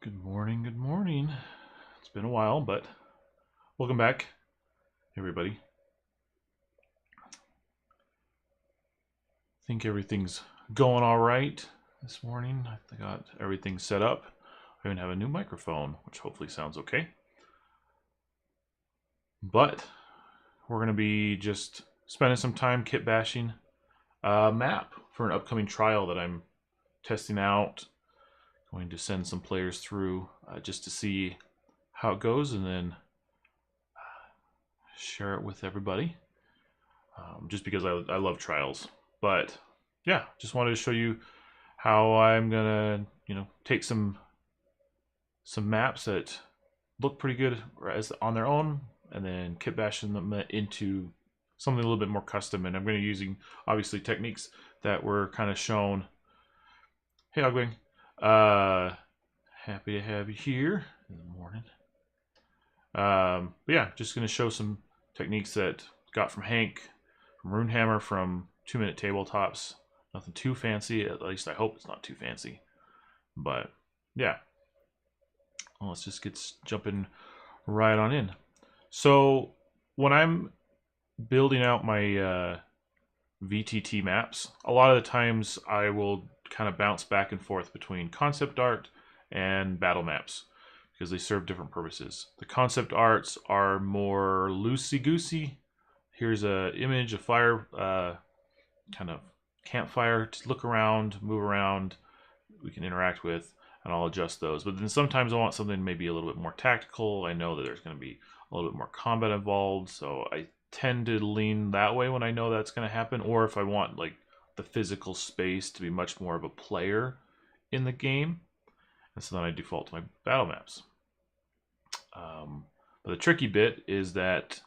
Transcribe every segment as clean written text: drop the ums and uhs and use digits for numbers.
Good morning, good morning. It's been a while, but welcome back, everybody. I think everything's going all right this morning. I got everything set up. I even have a new microphone, which hopefully sounds okay. But we're going to be just spending some time kit bashing a map for an upcoming trial that I'm testing out. Going to send some players through just to see how it goes and then share it with everybody. Just because I love trials. But yeah, just wanted to show you how I'm gonna take some maps that look pretty good as on their own, and then kit bashing them into something a little bit more custom. And I'm going to be using obviously techniques that were kind of shown. Hey, Ogwing. Happy to have you here in the morning. But yeah, just going to show some techniques that got from Hank, from Runehammer, from 2-minute tabletops. Nothing too fancy, at least I hope it's not too fancy. But yeah, well, let's just get jumping right on in. So when I'm building out my VTT maps, a lot of the times I will kind of bounce back and forth between concept art and battle maps because they serve different purposes. The concept arts are more loosey-goosey. Here's an image, a fire, kind of campfire to look around, move around, we can interact with, and I'll adjust those. But then sometimes I want something maybe a little bit more tactical. I know that there's going to be a little bit more combat involved, so I tend to lean that way when I know that's going to happen. Or if I want like the physical space to be much more of a player in the game, and so then I default to my battle maps. But the tricky bit is that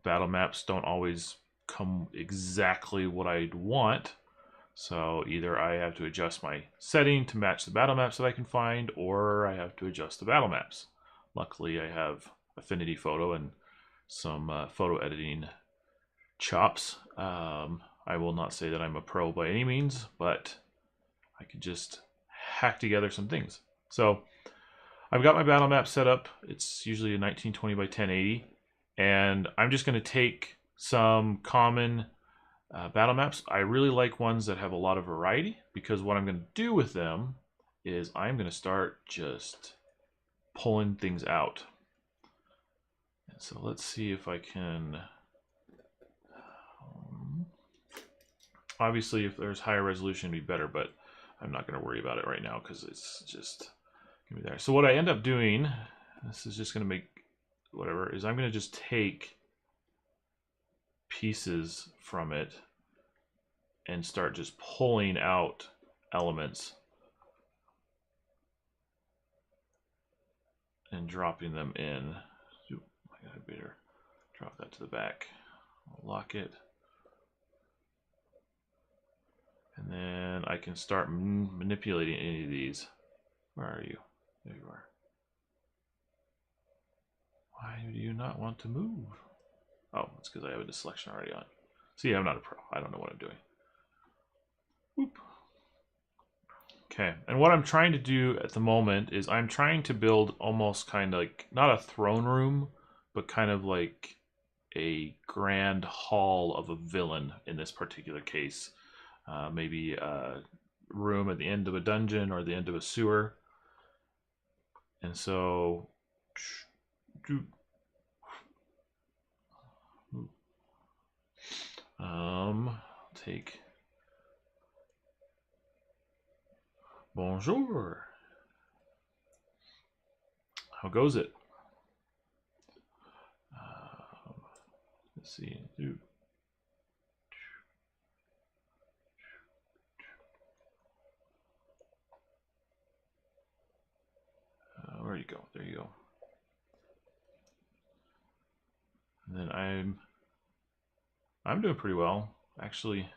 battle maps don't always come exactly what I'd want. So either I have to adjust my setting to match the battle maps that I can find, or I have to adjust the battle maps. Luckily, I have Affinity Photo and some photo editing chops. I will not say that I'm a pro by any means, but I could just hack together some things. So I've got my battle map set up. It's usually a 1920 by 1080, and I'm just going to take some common battle maps. I really like ones that have a lot of variety, because what I'm going to do with them is I'm going to start just pulling things out. And so let's see if I can. Obviously, if there's higher resolution, it'd be better, but I'm not going to worry about it right now because it's just going to be there. So what I end up doing, this is just going to make whatever, is I'm going to just take pieces from it and start just pulling out elements and dropping them in. I gotta better drop that to the back. I'll lock it. And then I can start manipulating any of these. Where are you? There you are. Why do you not want to move? Oh, it's because I have a selection already on. See, I'm not a pro. I don't know what I'm doing. Whoop. Okay, and what I'm trying to do at the moment is I'm trying to build almost kind of like, not a throne room, but kind of like a grand hall of a villain in this particular case. Maybe a room at the end of a dungeon or the end of a sewer. And so take bonjour. How goes it? Let's see. Where do you go? There you go. And then I'm doing pretty well. Actually,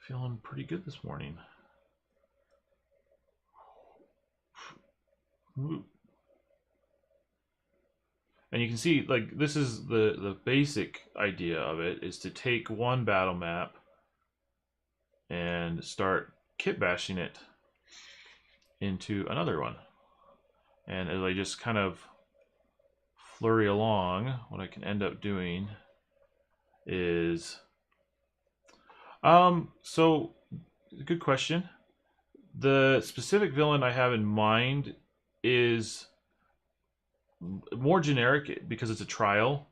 feeling pretty good this morning. Ooh. And you can see, like, this is the basic idea of it, is to take one battle map and start kit bashing it into another one. And as I just kind of flurry along, what I can end up doing is, so good question. The specific villain I have in mind is more generic because it's a trial,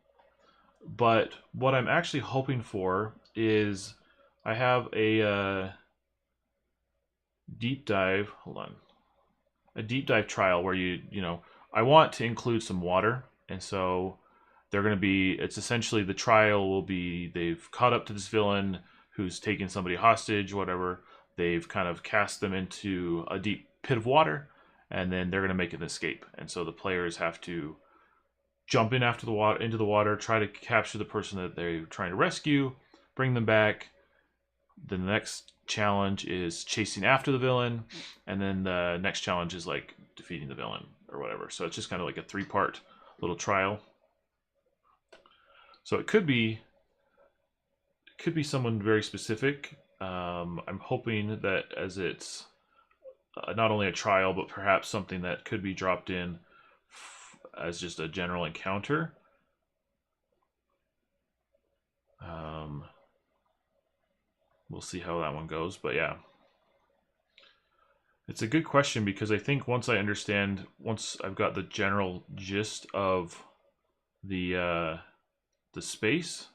but what I'm actually hoping for is I have a deep dive, hold on, a deep dive trial where I want to include some water, and so they're going to be, it's essentially the trial will be they've caught up to this villain who's taken somebody hostage, whatever. They've kind of cast them into a deep pit of water, and then they're going to make an escape. And so the players have to jump in after the water, into the water, try to capture the person that they're trying to rescue, bring them back. The next challenge is chasing after the villain, and then the next challenge is like defeating the villain or whatever. So it's just kind of like a 3-part little trial. So it could be someone very specific. I'm hoping that as it's not only a trial, but perhaps something that could be dropped in as just a general encounter. We'll see how that one goes, but yeah. It's a good question because I think once I've got the general gist of the space,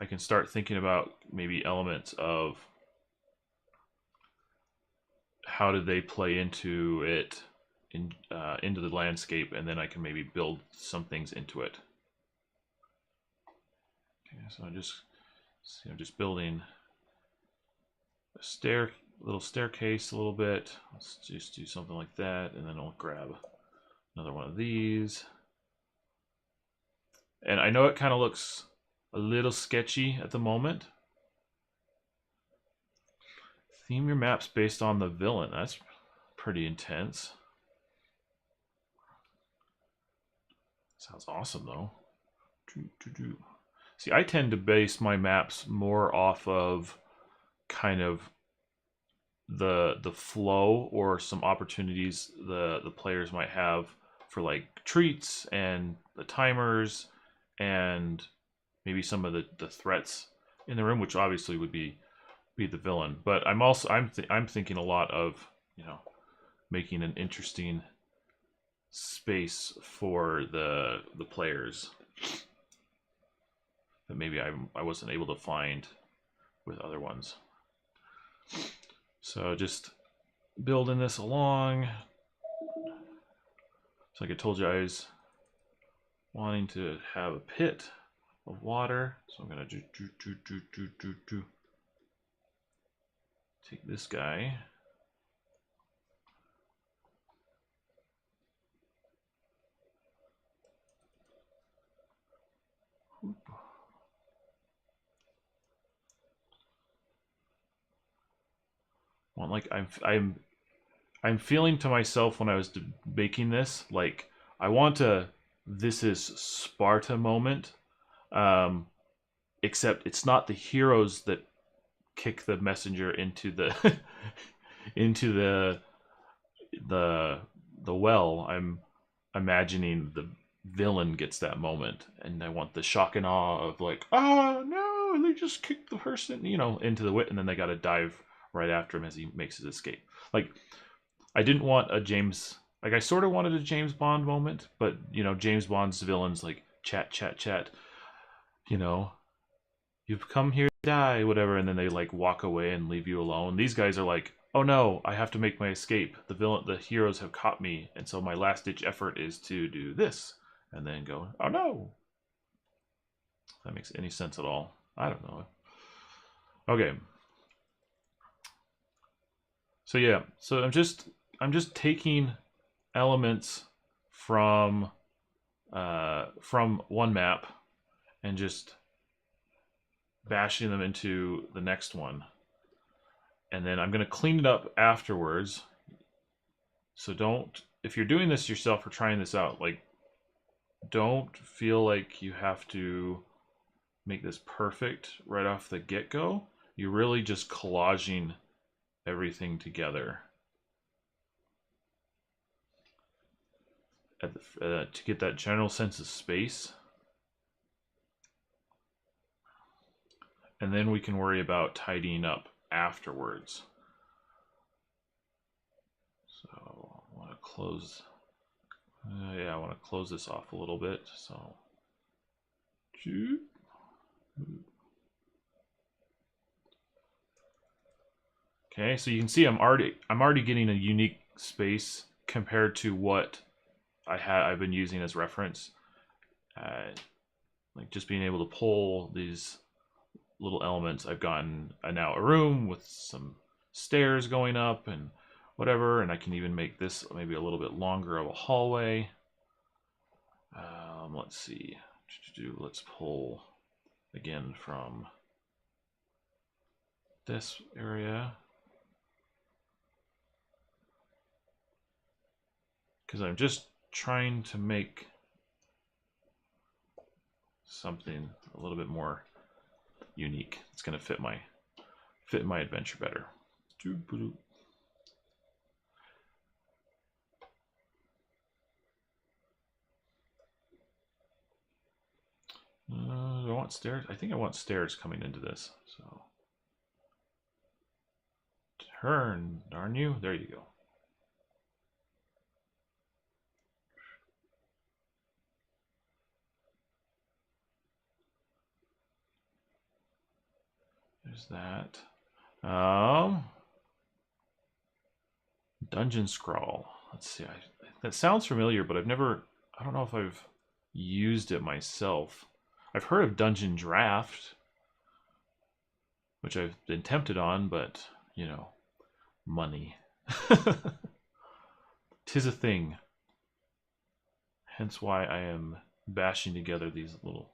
I can start thinking about maybe elements of how did they play into it, into the landscape, and then I can maybe build some things into it. Okay, so I'm just building a little staircase a little bit. Let's just do something like that, and then I'll grab another one of these. And I know it kind of looks a little sketchy at the moment. Theme your maps based on the villain. That's pretty intense. Sounds awesome though. See, I tend to base my maps more off of kind of the flow or some opportunities the players might have for like treats and the timers and maybe some of the threats in the room, which obviously would be the villain. But I'm thinking a lot of making an interesting space for the players that maybe I wasn't able to find with other ones. So just building this along. So like I told you, I was wanting to have a pit of water. So I'm gonna take this guy. Well, like I'm feeling to myself when I was making this, like I want a this is Sparta moment, except it's not the heroes that kick the messenger into the into the well. I'm imagining the villain gets that moment, and I want the shock and awe of like, oh no, they just kicked the person, into the wit, and then they got to dive right after him as he makes his escape. Like, I didn't want a James, like I sort of wanted a James Bond moment, but James Bond's villains like chat, you've come here to die, whatever, and then they like walk away and leave you alone. These guys are like, oh no, I have to make my escape. The heroes have caught me, and so my last ditch effort is to do this, and then go, oh no. If that makes any sense at all. I don't know. Okay. So yeah, so I'm just taking elements from one map and just bashing them into the next one, and then I'm going to clean it up afterwards. So if you're doing this yourself or trying this out, like don't feel like you have to make this perfect right off the get-go. You're really just collaging everything together. to get that general sense of space. And then we can worry about tidying up afterwards. So I want to close, yeah, I want to close this off a little bit. So, okay, so you can see I'm already getting a unique space compared to what I've been using as reference. Like just being able to pull these little elements. I've gotten now a room with some stairs going up and whatever, and I can even make this maybe a little bit longer of a hallway. Let's see. Let's pull again from this area, because I'm just trying to make something a little bit more unique. It's going to fit my adventure better. Do I want stairs? I think I want stairs coming into this. So turn, darn you. There you go. There's that. Dungeon scrawl. Let's see. That sounds familiar, but I don't know if I've used it myself. I've heard of dungeon draft, which I've been tempted on, but you know, money. 'Tis a thing. Hence why I am bashing together these little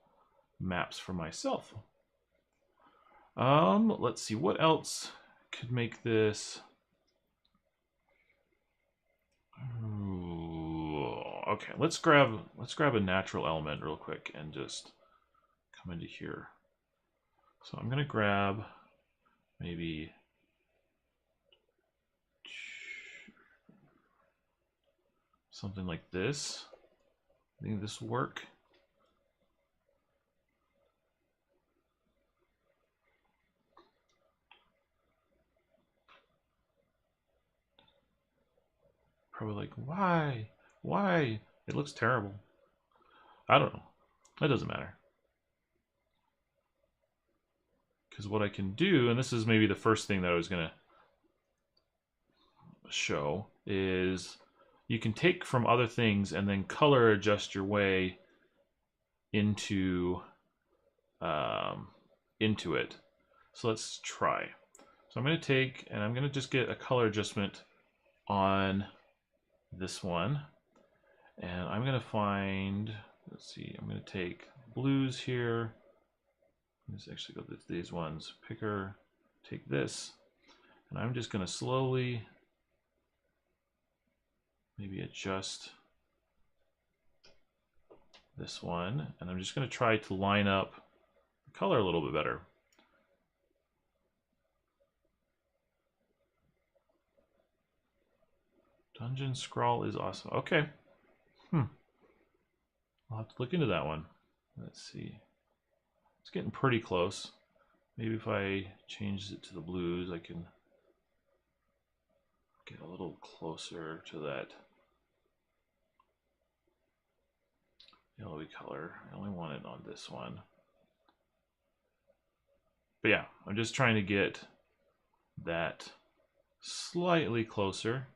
maps for myself. Let's see, what else could make this? Ooh, okay, let's grab a natural element real quick and just come into here. So I'm gonna grab maybe something like this. I think this will work. Probably like, why? It looks terrible. I don't know. That doesn't matter. Because what I can do, and this is maybe the first thing that I was gonna show, is you can take from other things and then color adjust your way into it. So let's try. So I'm going to take and I'm going to just get a color adjustment on this one, and I'm going to find, let's see, I'm going to take blues here. Let's actually go with these ones. Picker, take this, and I'm just going to slowly maybe adjust this one, and I'm just going to try to line up the color a little bit better. Dungeon scrawl is awesome. Okay. I'll have to look into that one. Let's see. It's getting pretty close. Maybe if I change it to the blues, I can get a little closer to that yellowy color. I only want it on this one. But yeah, I'm just trying to get that slightly closer.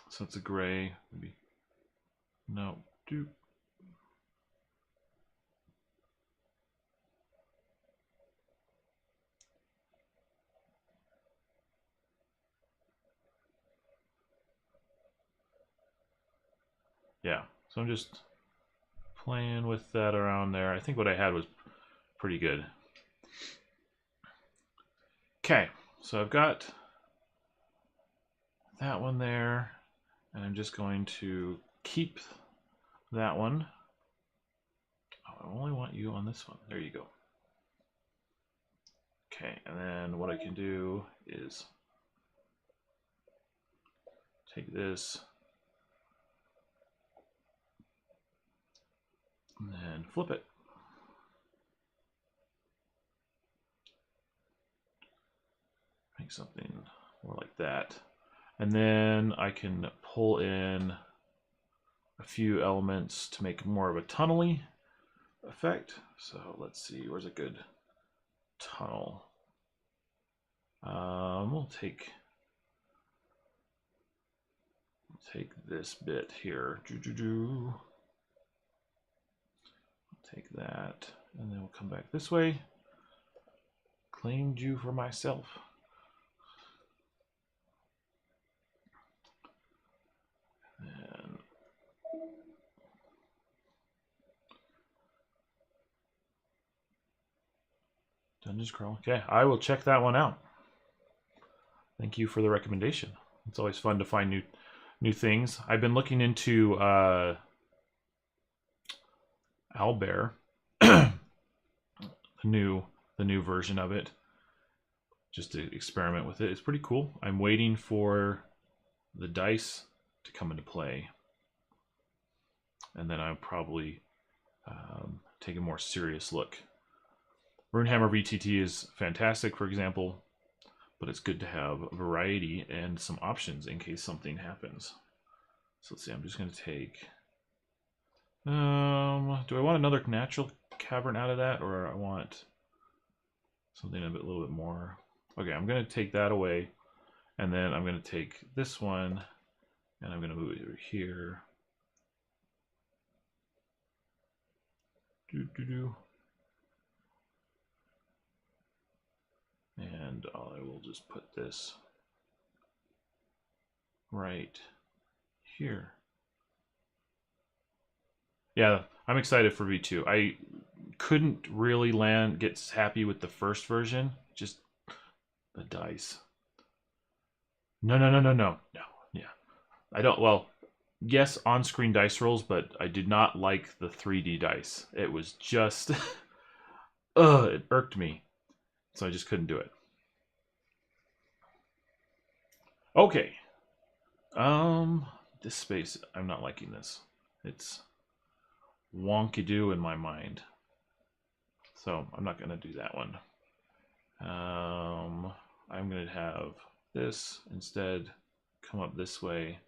So it's a gray, maybe. No, do. Yeah, so I'm just playing with that around there. I think what I had was pretty good. Okay, so I've got that one there, and I'm just going to keep that one. Oh, I only want you on this one. There you go. Okay, and then what I can do is take this, and flip it. Make something more like that. And then I can pull in a few elements to make more of a tunnel-y effect. So let's see, where's a good tunnel? We'll take this bit here. Take that, and then we'll come back this way. Claimed you for myself. And Dungeons Crawl. Okay, I will check that one out. Thank you for the recommendation. It's always fun to find new things. I've been looking into Owlbear, the new version of it, just to experiment with it. It's pretty cool. I'm waiting for the dice to come into play, and then I'll probably take a more serious look. Runehammer VTT is fantastic, for example, but it's good to have a variety and some options in case something happens. So let's see, I'm just going to take... do I want another natural cavern out of that, or I want something a little bit more? Okay, I'm going to take that away, and then I'm going to take this one, and I'm going to move it over here. And I will just put this right here. Yeah, I'm excited for V2. I couldn't really get happy with the first version. Just the dice. No. Yeah. I don't, well, yes, on-screen dice rolls, but I did not like the 3D dice. It was just, it irked me. So I just couldn't do it. Okay. This space, I'm not liking this. It's wonky-do in my mind. So I'm not going to do that one. I'm going to have this instead come up this way.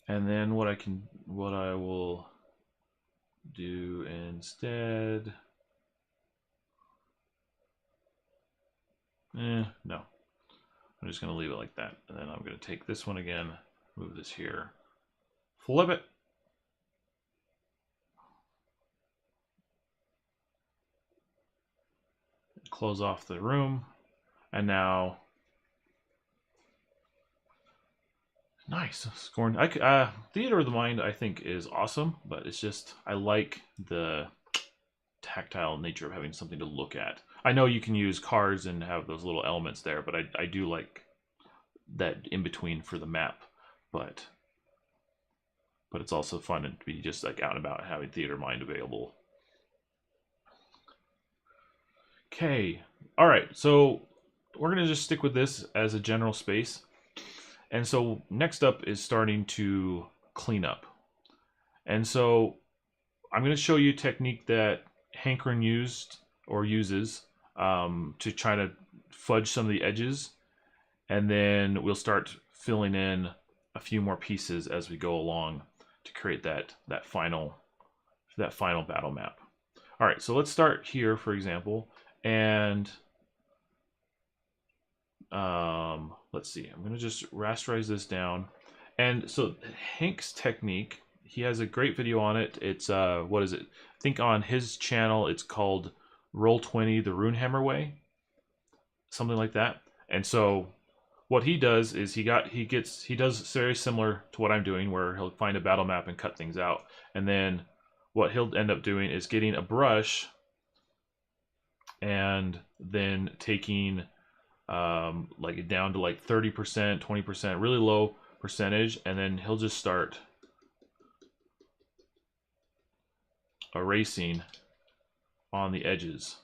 And then what I will do instead, no. I'm just going to leave it like that. And then I'm going to take this one again, move this here, flip it. Close off the room. And now, nice. Scorn. Theater of the Mind, I think, is awesome, but it's just, I like the tactile nature of having something to look at. I know you can use cards and have those little elements there, but I do like that in between for the map. But it's also fun to be just like out and about and having Theater of Mind available. Okay, all right, so we're gonna just stick with this as a general space. And so next up is starting to clean up. And so I'm gonna show you a technique that Hankerin uses to try to fudge some of the edges. And then we'll start filling in a few more pieces as we go along to create that final battle map. All right, so let's start here, for example. And let's see, I'm gonna just rasterize this down. And so Hank's technique, he has a great video on it. It's what is it? I think on his channel it's called Roll20 the Runehammer Way, something like that. And so what he does is he does very similar to what I'm doing, where he'll find a battle map and cut things out. And then what he'll end up doing is getting a brush and then taking like down to like 30%, 20%, really low percentage, and then he'll just start erasing on the edges,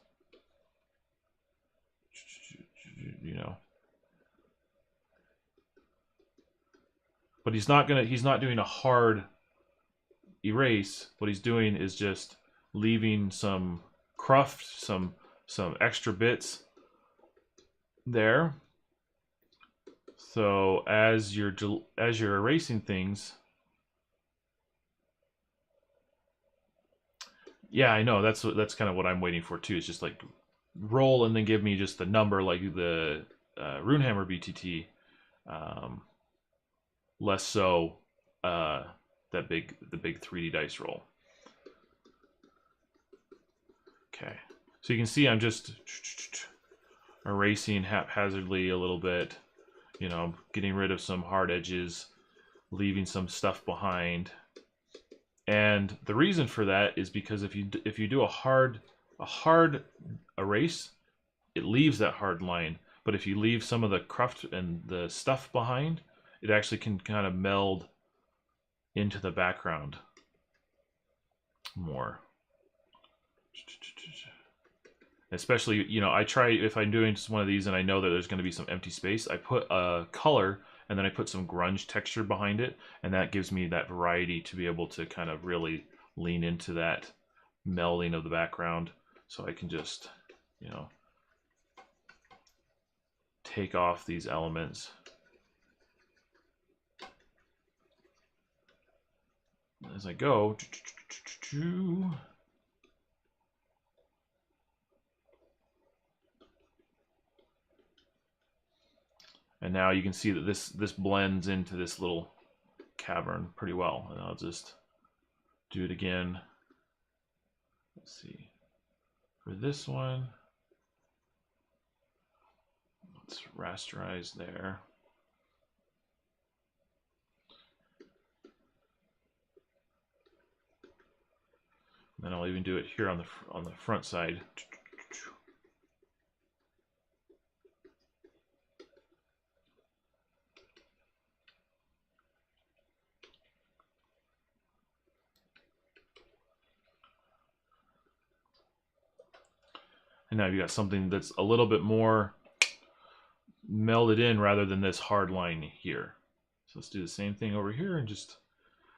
you know. But he's not doing a hard erase, what he's doing is just leaving some cruft, some extra bits there. So as you're erasing things, yeah, I know that's kind of what I'm waiting for too. It's just like roll and then give me just the number like the Runehammer VTT, less so the big 3D dice roll. Okay, so you can see I'm just erasing haphazardly a little bit, you know, getting rid of some hard edges, leaving some stuff behind. And the reason for that is because if you do a hard erase, it leaves that hard line. But if you leave some of the cruft and the stuff behind, it actually can kind of meld into the background more. Especially, you know, I try, if I'm doing just one of these and I know that there's going to be some empty space, I put a color and then I put some grunge texture behind it, and that gives me that variety to be able to kind of really lean into that melding of the background. So I can just, you know, take off these elements. As I go, and now you can see that this blends into this little cavern pretty well. And I'll just do it again. Let's see. For this one, let's rasterize there. And then I'll even do it here on the front side. And now you got something that's a little bit more melded in rather than this hard line here. So let's do the same thing over here, and just,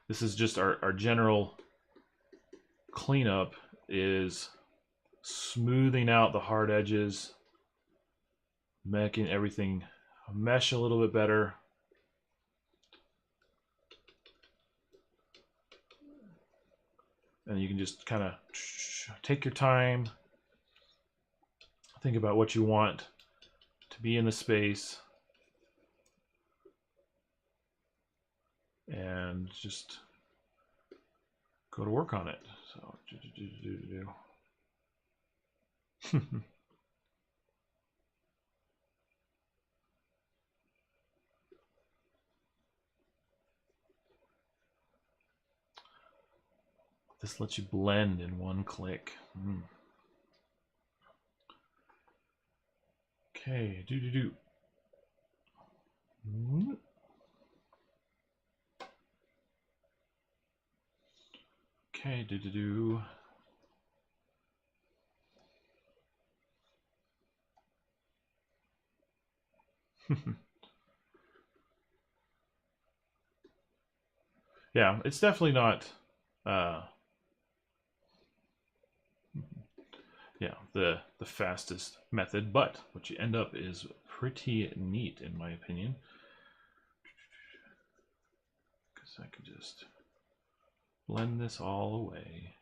this is just our general cleanup, is smoothing out the hard edges, making everything mesh a little bit better. And you can just kind of take your time, think about what you want to be in the space, and just go to work on it. So this lets you blend in one click. Okay, Okay, Yeah, it's definitely not yeah, the fastest method, but what you end up is pretty neat in my opinion. Because I can just blend this all away.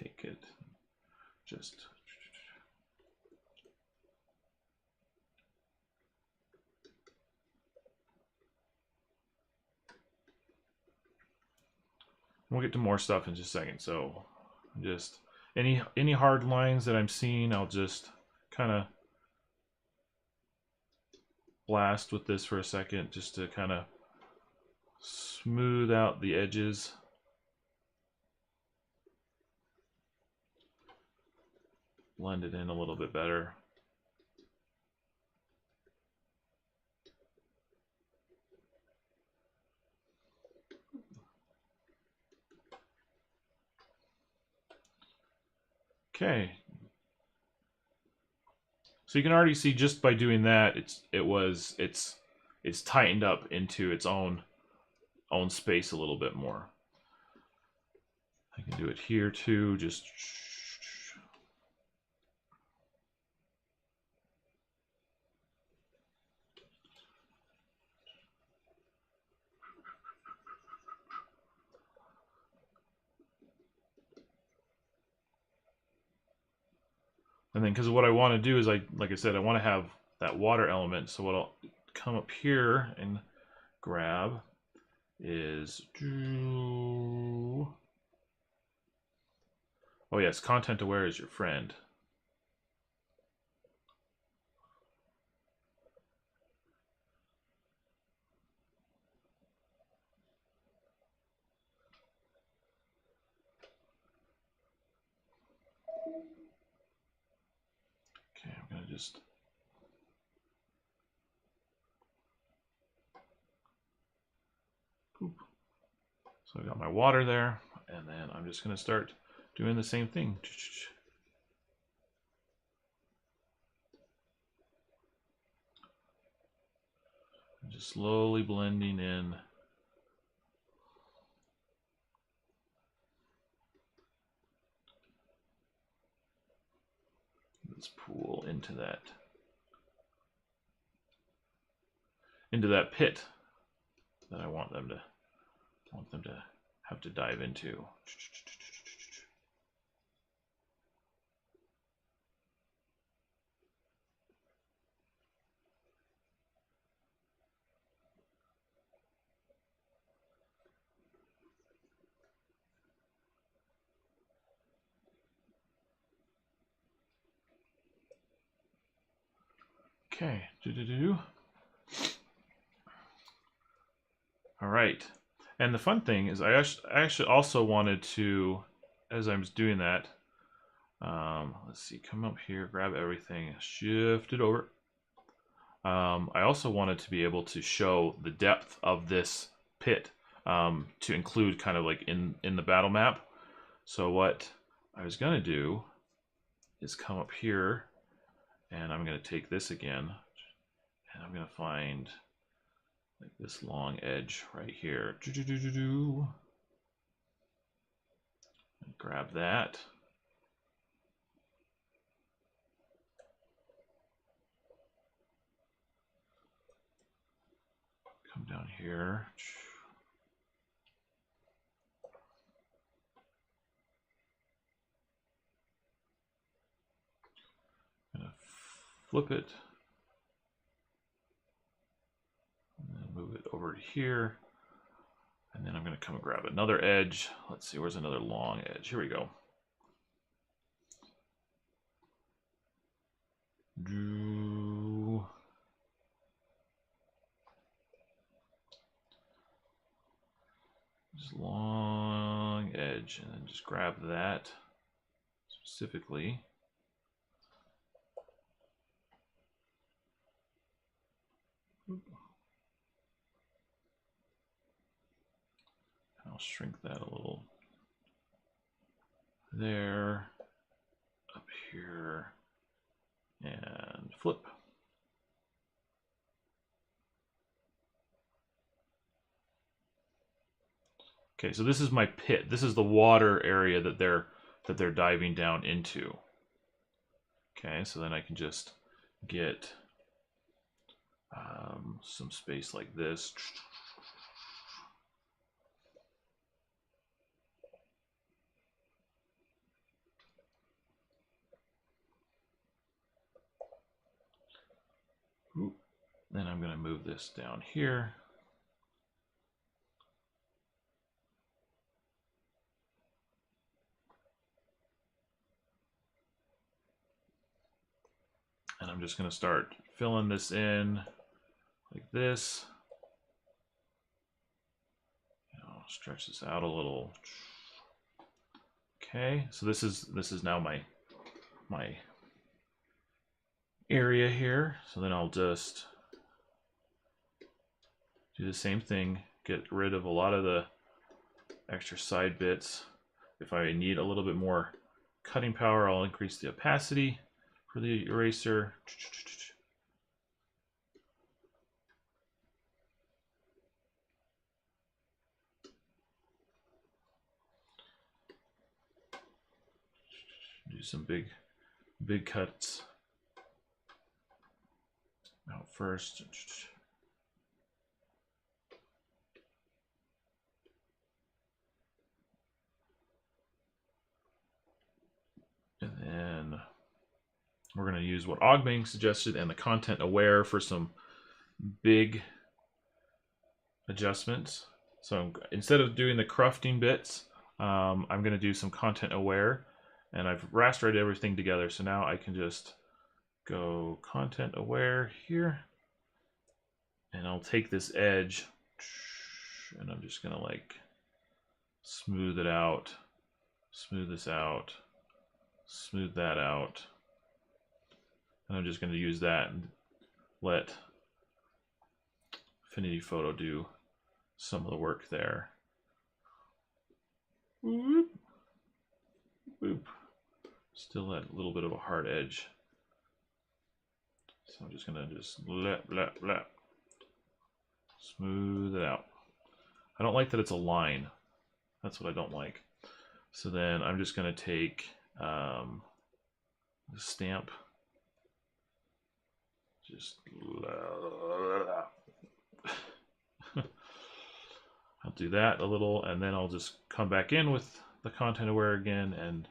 Take it, just we'll get to more stuff in just a second. So just any hard lines that I'm seeing, I'll just kind of blast with this for a second just to kind of smooth out the edges. Blend it in a little bit better. Okay. So you can already see just by doing that, it's tightened up into its own own space a little bit more. I can do it here too, just and then because what I want to do is, like I said, I want to have that water element. So what I'll come up here and grab is, oh yes, content aware is your friend. Okay, I'm gonna just boop. So I got my water there, and then I'm just gonna start doing the same thing. Just slowly blending in this pool into that pit that I want them to have to dive into. Okay. All right. And the fun thing is, I actually also wanted to, as I was doing that, let's see, come up here, grab everything, shift it over. I also wanted to be able to show the depth of this pit, to include kind of like in the battle map. So what I was gonna do is come up here, and I'm gonna take this again, and I'm gonna find like this long edge right here. And grab that. Come down here. Gonna flip it. And then move it over to here. And then I'm going to come and grab another edge. Let's see, where's another long edge? Here we go. Just long edge, and then just grab that specifically. I'll shrink that a little. There, up here, and flip. Okay, so this is my pit. This is the water area that they're diving down into. Okay, so then I can just get some space like this. Then I'm going to move this down here. And I'm just going to start filling this in like this. Stretch this out a little. Okay, so this is now my area here. So then I'll just do the same thing, get rid of a lot of the extra side bits. If I need a little bit more cutting power, I'll increase the opacity for the eraser. Do some big cuts out first. And then we're going to use what Ogbang suggested and the content aware for some big adjustments. So instead of doing the crafting bits, I'm going to do some content aware, and I've rastered everything together. So now I can just go content aware here, and I'll take this edge and I'm just going to like smooth it out, smooth this out, smooth that out. And I'm just going to use that and let Affinity Photo do some of the work there. Whoop. Whoop. Still that little bit of a hard edge. So I'm just going to just smooth it out. I don't like that it's a line. That's what I don't like. So then I'm just going to take the stamp. Just I'll do that a little, and then I'll just come back in with the content aware again and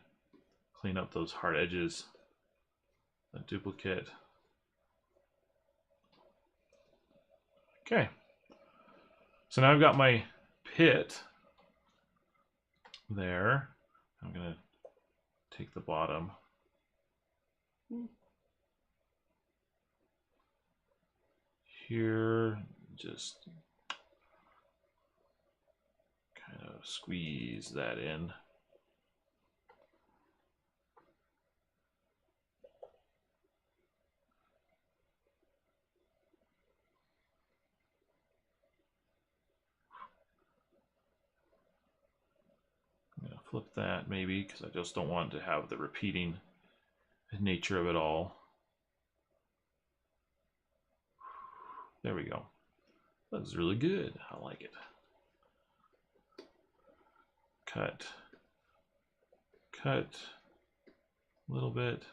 clean up those hard edges. A duplicate. Okay. So now I've got my pit there. I'm going to take the bottom. Here, just kind of squeeze that in. I'm going to flip that maybe because I just don't want to have the repeating nature of it all. There we go. That's really good. I like it. Cut. Cut a little bit.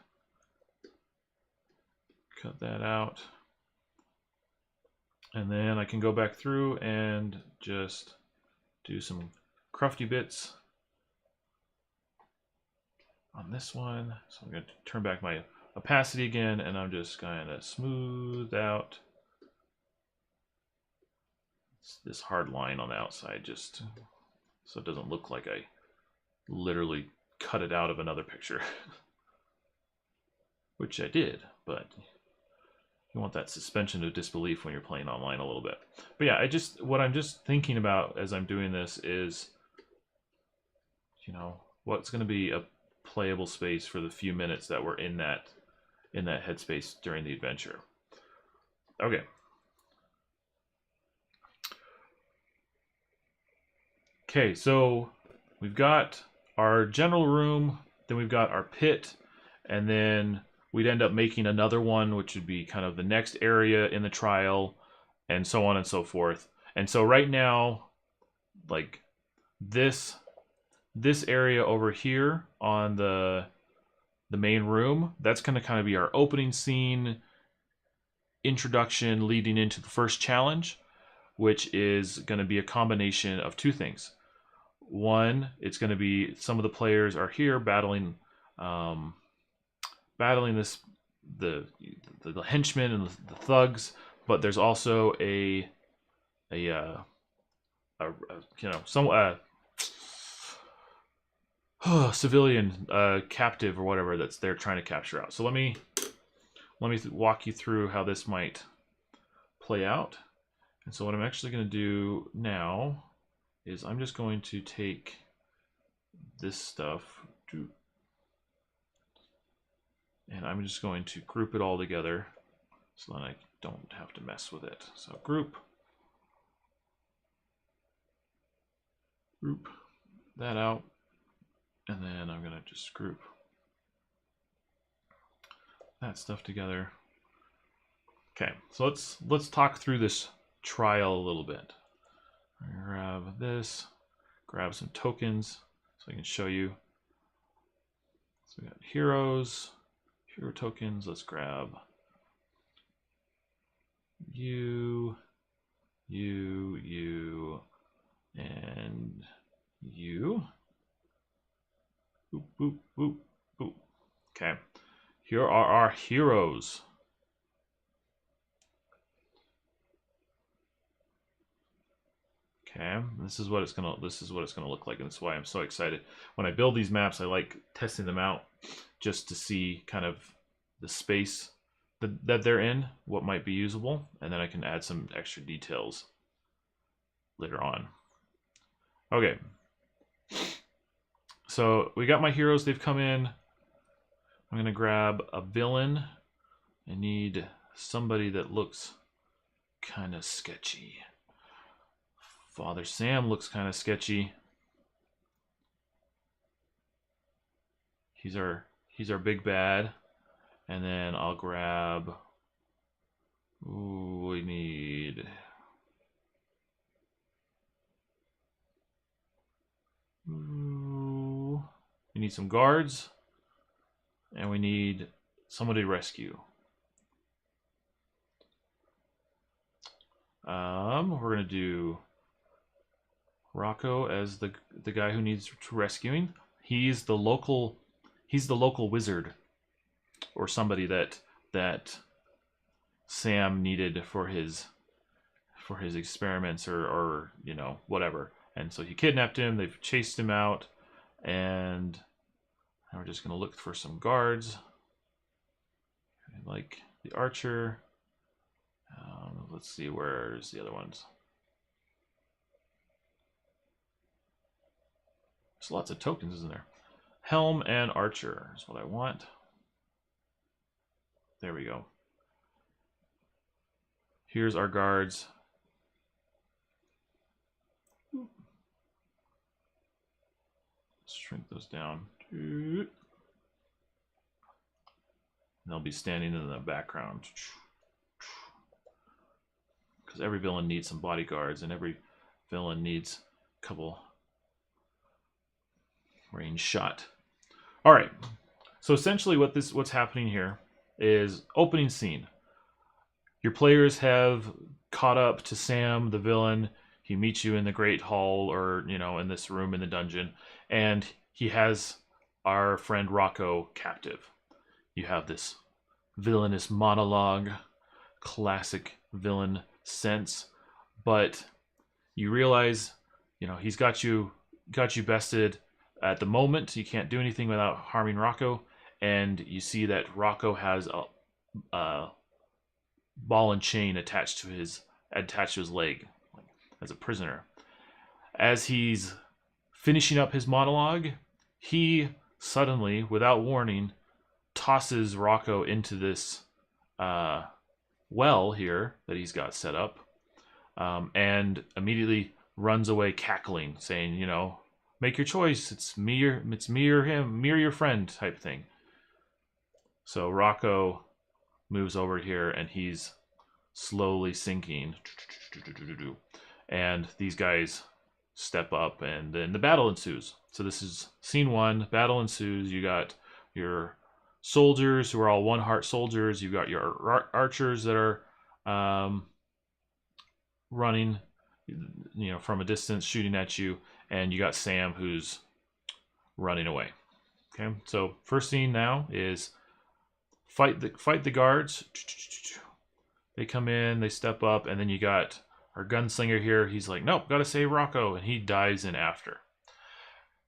Cut that out. And then I can go back through and just do some crufty bits on this one. So I'm going to turn back my opacity again, and I'm just going to smooth out this hard line on the outside, just so it doesn't look like I literally cut it out of another picture. Which I did, but you want that suspension of disbelief when you're playing online a little bit. But yeah, what I'm just thinking about as I'm doing this is, you know, what's going to be a playable space for the few minutes that we're in that headspace during the adventure. Okay. Okay, so we've got our general room, then we've got our pit, and then we'd end up making another one, which would be kind of the next area in the trial, and so on and so forth. And so right now, like this area over here on the main room, that's going to kind of be our opening scene, introduction leading into the first challenge, which is going to be a combination of two things. One, it's going to be some of the players are here battling the henchmen and the thugs, but there's also a civilian captive or whatever that's they're trying to capture out. So let me walk you through how this might play out. And so what I'm actually going to do now is I'm just going to take this stuff and I'm just going to group it all together so then I don't have to mess with it. So group that out, and then I'm going to just group that stuff together. Okay, so let's talk through this trial a little bit. Grab this, grab some tokens so I can show you. So we got heroes, hero tokens. Let's grab you, and you. Boop, boop, boop, boop. Okay. Here are our heroes. Okay, this is what it's gonna look like, and that's why I'm so excited. When I build these maps, I like testing them out just to see kind of the space that they're in, what might be usable, and then I can add some extra details later on. Okay. So we got my heroes, they've come in. I'm gonna grab a villain. I need somebody that looks kind of sketchy. Father Sam looks kind of sketchy. He's our big bad. And then I'll grab, ooh, we need some guards, and we need somebody to rescue. We're gonna do Rocco as the guy who needs rescuing. He's the local wizard, or somebody that Sam needed for his experiments, or you know, whatever. And so he kidnapped him. They've chased him out, and now we're just gonna look for some guards. I like the archer. Let's see, where's the other ones? There's lots of tokens, isn't there? Helm and archer is what I want. There we go. Here's our guards. Let's shrink those down. They'll be standing in the background. Because every villain needs some bodyguards, and every villain needs a couple range shot. All right. So essentially, what's happening here is opening scene. Your players have caught up to Sam, the villain. He meets you in the Great Hall, or you know, in this room in the dungeon, and he has our friend Rocco captive. You have this villainous monologue, classic villain sense, but you realize, you know, he's got you bested at the moment. You can't do anything without harming Rocco, and you see that Rocco has a ball and chain attached to his leg, like, as a prisoner. As he's finishing up his monologue, he suddenly, without warning, tosses Rocco into this well here that he's got set up, and immediately runs away cackling, saying, you know, make your choice. It's me or him, me or your friend, type thing. So Rocco moves over here, and he's slowly sinking. And these guys step up, and then the battle ensues. So this is scene one. Battle ensues. You got your soldiers who are all one heart soldiers. You've got your archers that are running, you know, from a distance, shooting at you, and you got Sam who's running away. Okay, so first scene now is fight the guards. They come in, they step up, and then you got our gunslinger here. He's like, nope, gotta save Rocco, and he dives in after.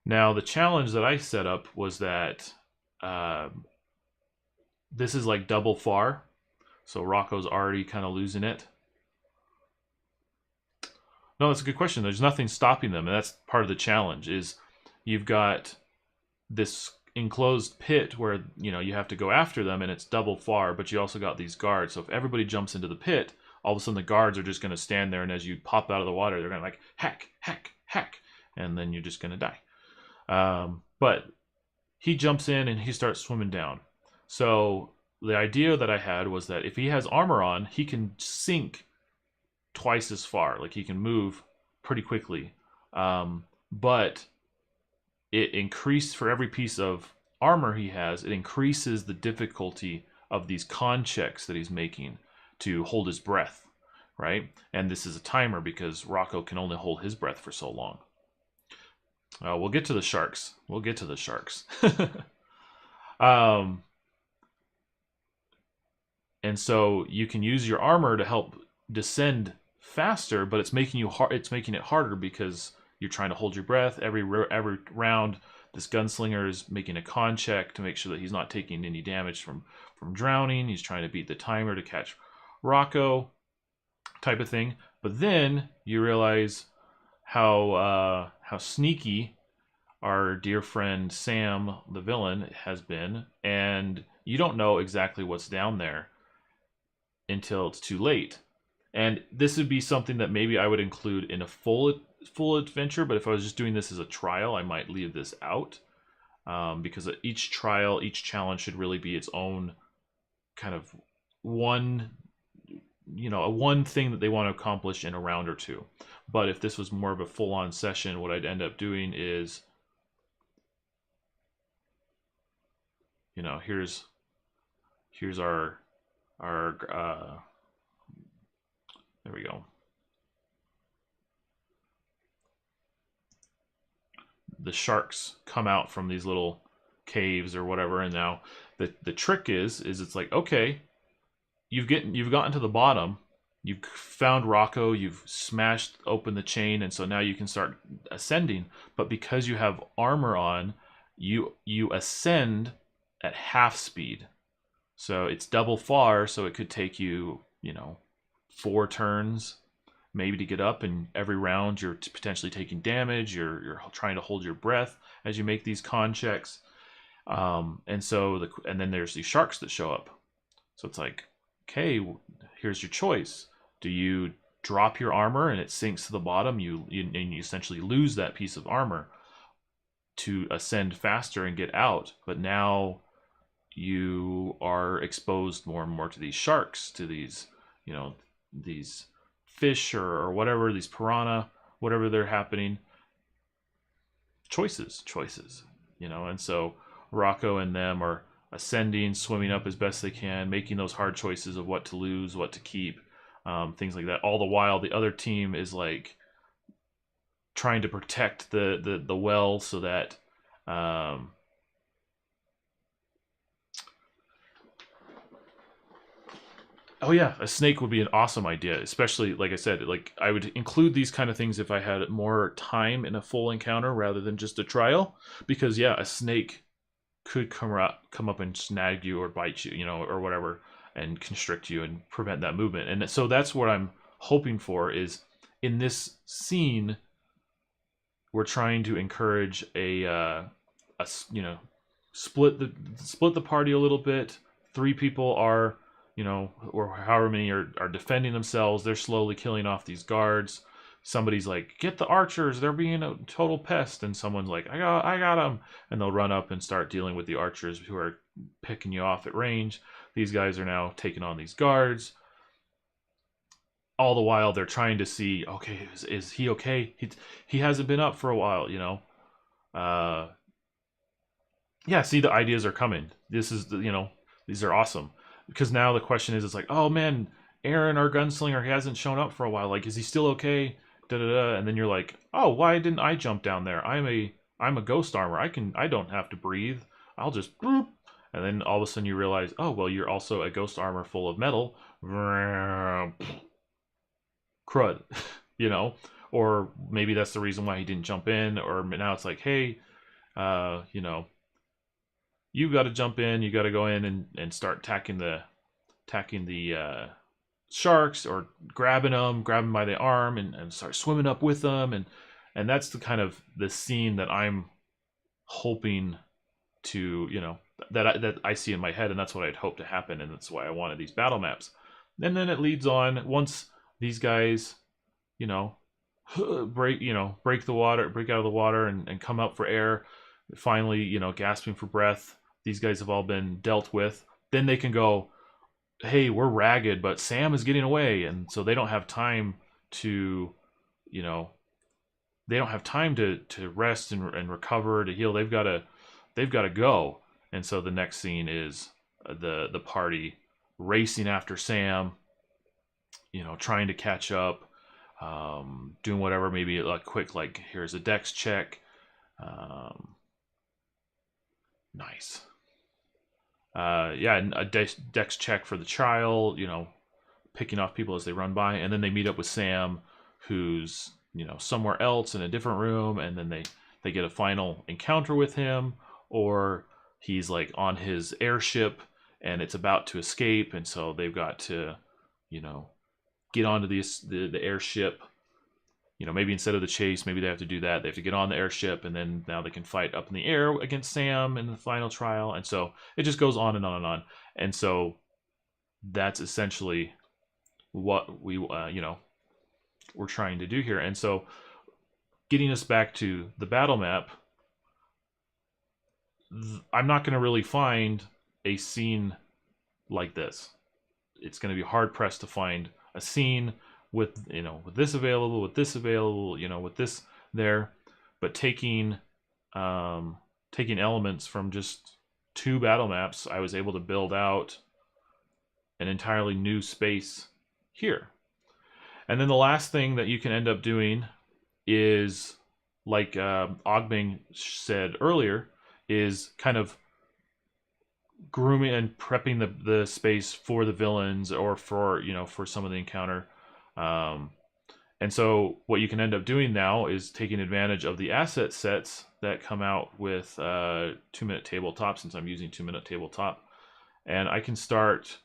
Now the challenge that I set up was that this is like double far, so Rocco's already kind of losing it. No, that's a good question. There's nothing stopping them, and that's part of the challenge. Is you've got this enclosed pit where, you know, you have to go after them, and it's double far, but you also got these guards. So if everybody jumps into the pit, all of a sudden the guards are just going to stand there, and as you pop out of the water, they're going to like hack, hack, hack, and then you're just going to die. But he jumps in and he starts swimming down. So the idea that I had was that if he has armor on, he can sink twice as far. Like, he can move pretty quickly. But it increased for every piece of armor he has, it increases the difficulty of these con checks that he's making to hold his breath, right? And this is a timer because Rocco can only hold his breath for so long. We'll get to the sharks. We'll get to the sharks. And so you can use your armor to help descend faster, but it's making it harder because you're trying to hold your breath every round. This gunslinger is making a con check to make sure that he's not taking any damage from drowning. He's trying to beat the timer to catch Rocco, type of thing. But then you realize how sneaky our dear friend Sam, the villain, has been, and you don't know exactly what's down there until it's too late. And this would be something that maybe I would include in a full adventure, but if I was just doing this as a trial, I might leave this out, because each trial, each challenge should really be its own kind of one thing that they want to accomplish in a round or two. But if this was more of a full-on session, what I'd end up doing is, here's our there we go. The sharks come out from these little caves or whatever, and now the trick is it's like, okay, you've gotten to the bottom, you've found Rocco, you've smashed open the chain, and so now you can start ascending. But because you have armor on, you ascend at half speed, so it's double far. So it could take you 4 turns maybe to get up, and every round you're potentially taking damage. You're trying to hold your breath as you make these con checks, and then there's these sharks that show up. So it's like, okay, here's your choice. Do you drop your armor and it sinks to the bottom? You essentially lose that piece of armor to ascend faster and get out, but now you are exposed more and more to these sharks, to these these fish or whatever, these piranha, whatever they're happening. Choices, and so Rocco and them are ascending, swimming up as best they can, making those hard choices of what to lose, what to keep, things like that. All the while, the other team is like trying to protect the well so that oh yeah, a snake would be an awesome idea, especially, like I said, like I would include these kind of things if I had more time in a full encounter rather than just a trial, because yeah, a snake could come up and snag you or bite you, or whatever, and constrict you and prevent that movement. And so that's what I'm hoping for, is in this scene we're trying to encourage a split the party a little bit. 3 people are, or however many are defending themselves. They're slowly killing off these guards. Somebody's like, get the archers, they're being a total pest, and someone's like, I got them, and they'll run up and start dealing with the archers who are picking you off at range. These guys are now taking on these guards. All the while they're trying to see, okay, is he okay? He hasn't been up for a while, yeah, see, the ideas are coming. This is these are awesome, because now the question is, it's like, oh man, Aaron, our gunslinger, he hasn't shown up for a while. Like, is he still okay? And then you're like, oh, why didn't I jump down there? I'm a ghost armor. I don't have to breathe. I'll just boop. And then all of a sudden you realize, oh well, you're also a ghost armor full of metal. Crud, or maybe that's the reason why he didn't jump in. Or now it's like, hey, you've got to jump in. You got to go in and start attacking the sharks, or grabbing them by the arm and start swimming up with them, and that's the kind of the scene that I'm hoping to that I see in my head, and that's what I'd hope to happen, and that's why I wanted these battle maps. And then it leads on, once these guys break the water, break out of the water and come up for air, finally gasping for breath. These guys have all been dealt with. Then they can go, hey, we're ragged, but Sam is getting away, and so they don't have time to rest and recover, to heal. They've got to go. And so the next scene is the party racing after Sam, you know, trying to catch up, doing whatever, maybe a quick, like, here's a dex check. Nice. Yeah, a dex check for the child, you know, picking off people as they run by, and then they meet up with Sam, who's, you know, somewhere else in a different room, and then they get a final encounter with him, or he's like on his airship and it's about to escape, and so they've got to, you know, get onto the airship. You know, maybe instead of the chase, maybe they have to do that. They have to get on the airship, and then now they can fight up in the air against Sam in the final trial. And so it just goes on and on and on. And so that's essentially what we, you know, we're trying to do here. And so getting us back to the battle map, I'm not going to really find a scene like this. It's going to be hard pressed to find a scene with, you know, with this available, with this available, you know, with this there, but taking elements from just 2 battle maps, I was able to build out an entirely new space here. And then the last thing that you can end up doing is, like Ogbing said earlier, is kind of grooming and prepping the space for the villains, or for, you know, for some of the encounter. And so what you can end up doing now is taking advantage of the asset sets that come out with 2-minute tabletop, since I'm using 2-minute tabletop, and I can start,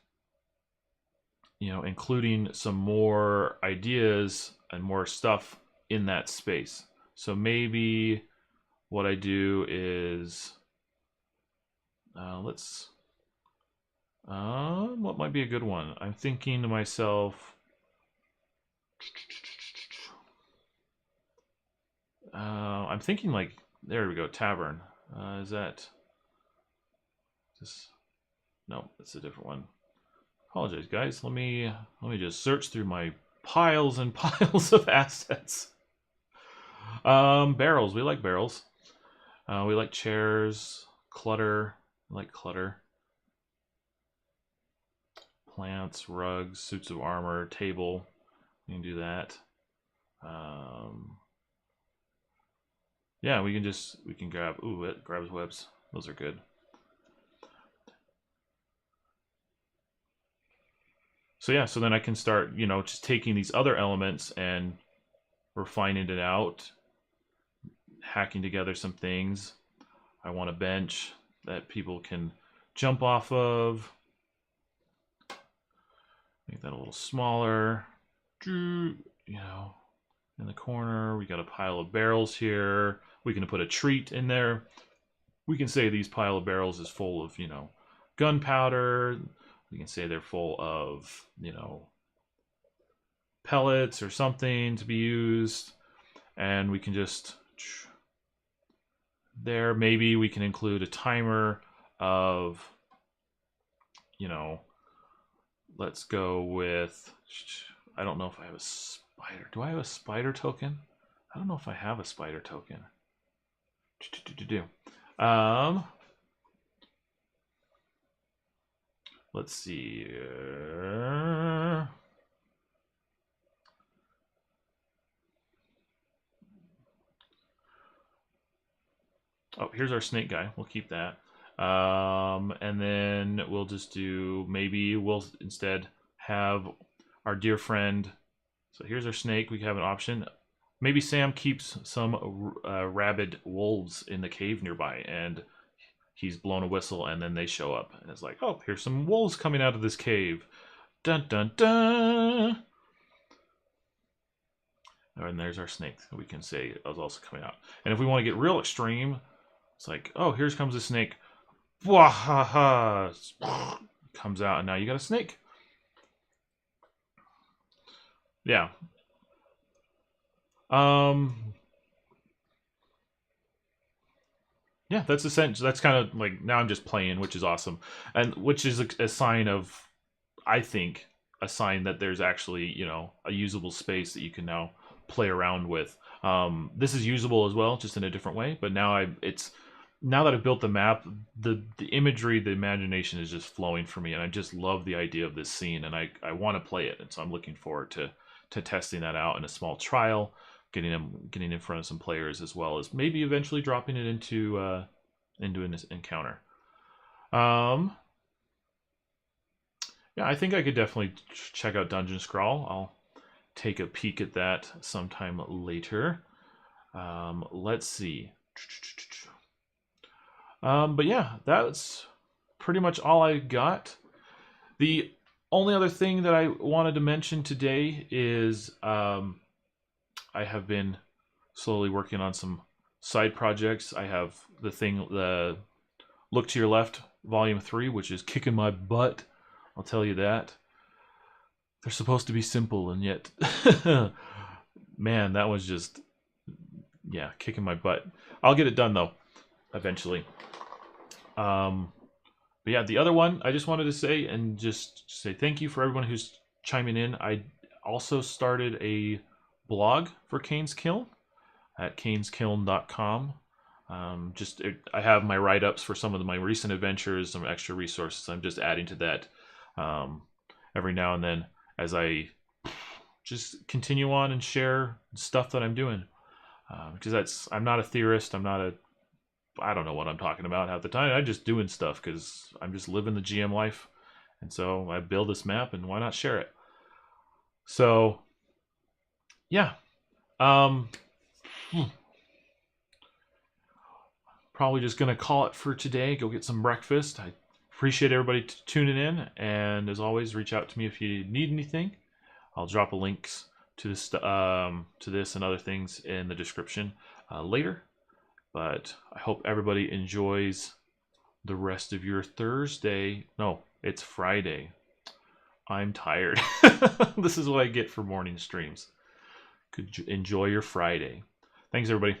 you know, including some more ideas and more stuff in that space. So maybe what I do is, what might be a good one? I'm thinking to myself, I'm thinking like, there we go, tavern. Is that just, no, that's a different one. Apologize, guys. Let me just search through my piles and piles of assets. Barrels. We like barrels. We like chairs. Clutter. I like clutter. Plants, rugs, suits of armor, table. We can do that. Yeah, we can grab, ooh, it grabs webs. Those are good. So yeah, so then I can start, you know, just taking these other elements and refining it out, hacking together some things. I want a bench that people can jump off of. Make that a little smaller. You know, in the corner, we got a pile of barrels here. We can put a treat in there. We can say these pile of barrels is full of, you know, gunpowder. We can say they're full of, you know, pellets or something to be used. And we can just, there, maybe we can include a timer of, you know, let's go with, I don't know if I have a spider. Do I have a spider token? I don't know if I have a spider token. Let's see. Oh, here's our snake guy. We'll keep that. And then we'll just do, maybe we'll instead have our dear friend. So here's our snake. We have an option. Maybe Sam keeps some rabid wolves in the cave nearby, and he's blown a whistle, and then they show up, and it's like, oh, here's some wolves coming out of this cave. Dun dun dun. And there's our snake. We can say it was also coming out. And if we want to get real extreme, it's like, oh, here comes a snake. Wahaha! Comes out, and now you got a snake. Yeah. Yeah, that's essential. That's kind of like, now I'm just playing, which is awesome, and which is a sign of, I think, a sign that there's actually, you know, a usable space that you can now play around with. This is usable as well, just in a different way. But now it's now that I've built the map, the imagery, the imagination is just flowing for me, and I just love the idea of this scene, and I want to play it, and so I'm looking forward to testing that out in a small trial, getting in front of some players, as well as maybe eventually dropping it into an encounter. Yeah, I think I could definitely check out Dungeon Scrawl. I'll take a peek at that sometime later. Let's see. But yeah, that's pretty much all I got. The only other thing that I wanted to mention today is I have been slowly working on some side projects. I have the Look to Your Left Volume 3, which is kicking my butt. I'll tell you that. They're supposed to be simple, and yet, man, that was just, yeah, kicking my butt. I'll get it done, though, eventually. But yeah, the other one, I just wanted to say, and just say thank you for everyone who's chiming in. I also started a blog for Kane's Kiln at caneskiln.com. I have my write-ups for some of my recent adventures, some extra resources. I'm just adding to that every now and then as I just continue on and share stuff that I'm doing. Because I'm not a theorist. I don't know what I'm talking about half the time. I'm just doing stuff because I'm just living the GM life. And so I build this map, and why not share it? So, yeah. Probably just going to call it for today. Go get some breakfast. I appreciate everybody tuning in. And as always, reach out to me if you need anything. I'll drop links to this and other things in the description later. But I hope everybody enjoys the rest of your Thursday. No, it's Friday. I'm tired. This is what I get for morning streams. Could enjoy your Friday. Thanks, everybody.